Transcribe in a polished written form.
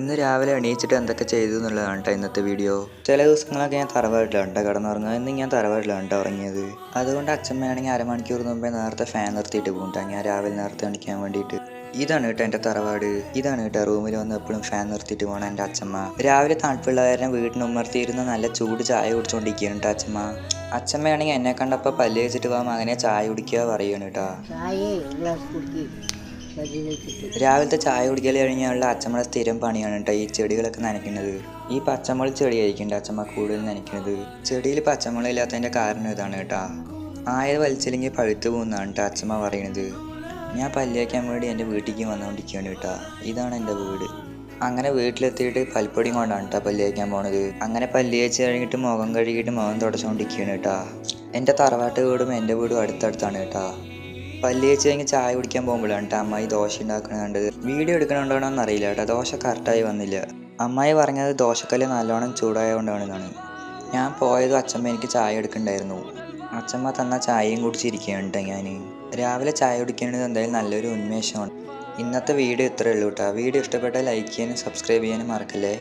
ഇന്ന് രാവിലെ എണീച്ചിട്ട് എന്തൊക്കെ ചെയ്തു എന്നുള്ളതാണ് കേട്ടോ ഇന്നത്തെ വീഡിയോ. ചില ദിവസങ്ങളൊക്കെ ഞാൻ തറവാട്ടിലാണ് കേട്ടോ കിടന്നുറങ്ങുക. ഇന്ന് ഞാൻ തറവാട്ടിലാണ് കേട്ടോ ഉറങ്ങിയത്. അതുകൊണ്ട് അച്ഛമ്മയാണെങ്കിൽ അരമണിക്കൂർ മുമ്പേ നേരത്തെ ഫാൻ നിർത്തിയിട്ട് പോകും കേട്ടോ ഞാൻ രാവിലെ നേരത്തെ എണീക്കാൻ വേണ്ടിയിട്ട്. ഇതാണ് കേട്ടോ എൻ്റെ തറവാട്. ഇതാണ് കേട്ടോ റൂമിൽ വന്ന് എപ്പോഴും ഫാൻ നിർത്തിയിട്ട് പോകണം എൻ്റെ അച്ഛമ്മ. രാവിലെ തണുപ്പുള്ള കാരണം വീടിന് ഉമ്മർത്തിയിരുന്ന് നല്ല ചൂട് ചായ കുടിച്ചുകൊണ്ടിരിക്കുകയാണ് കേട്ടോ അച്ഛമ്മ. അച്ഛമ്മയാണെങ്കിൽ എന്നെ കണ്ടപ്പോൾ പല്ല് വെച്ചിട്ട് പോകാൻ അങ്ങനെ ചായ കുടിക്കുക പറയുകയാണ് കേട്ടോ. രാവിലത്തെ ചായ കുടിക്കൽ കഴിഞ്ഞാലുള്ള അച്ഛമ്മയുടെ സ്ഥിരം പണിയാണ് കേട്ടോ ഈ ചെടികളൊക്കെ നനയ്ക്കുന്നത്. ഈ പച്ചമുളക് ചെടിയായിരിക്കും അച്ഛമ്മ കൂടുതൽ നനയ്ക്കുന്നത്. ചെടിയിൽ പച്ചമുളക് ഇല്ലാത്തതിൻ്റെ കാരണം ഇതാണ് കേട്ടോ. ആയത് വലിച്ചില്ലെങ്കിൽ പഴുത്തു പോകുന്നതാണ് കേട്ടോ അച്ഛമ്മ പറയുന്നത്. ഞാൻ പല്ല് വയ്ക്കാൻ വേണ്ടി എൻ്റെ വീട്ടിലേക്ക് വന്നുകൊണ്ടിരിക്കുകയാണ് കേട്ടോ. ഇതാണ് എൻ്റെ വീട്. അങ്ങനെ വീട്ടിലെത്തിയിട്ട് പൽപ്പൊടിയും കൊണ്ടാണ് കേട്ടോ പല്ല് വയ്ക്കാൻ പോണത്. അങ്ങനെ പല്ല് വച്ച് കഴിഞ്ഞിട്ട് മുഖം കഴുകിയിട്ട് മുഖം തുടച്ചുകൊണ്ടിരിക്കുകയാണ് കേട്ടോ. എൻ്റെ തറവാട്ട് വീടും എൻ്റെ വീടും അടുത്തടുത്താണ് കേട്ടോ. പല്ല് തേച്ച് കഴിഞ്ഞ് ചായ കുടിക്കാൻ പോകുമ്പോഴാണ് കേട്ടോ അമ്മായി ദോശ ഉണ്ടാക്കുന്നത് കണ്ടത്. വീഡിയോ എടുക്കണുണ്ടോയെന്ന് അറിയില്ല കേട്ടോ. ദോശ കറക്റ്റായി വന്നില്ല. അമ്മായി പറഞ്ഞത് ദോശക്കല്ല് നല്ലോണം ചൂടായതുകൊണ്ടാണെന്നാണ്. ഞാൻ പോയതും അച്ഛമ്മ എനിക്ക് ചായ എടുക്കണ്ടായിരുന്നു. അച്ഛമ്മ തന്ന ചായയും കുടിച്ചിരിക്കുകയാണ് കേട്ടോ ഞാൻ. രാവിലെ ചായ കുടിക്കുന്നത് എന്തായാലും നല്ലൊരു ഉന്മേഷമാണ്. ഇന്നത്തെ വീഡിയോ ഇത്രയേ ഉള്ളൂ കേട്ടോ. വീഡിയോ ഇഷ്ടപ്പെട്ടാൽ ലൈക്ക് ചെയ്യാനും സബ്സ്ക്രൈബ് ചെയ്യാനും മറക്കല്ലേ.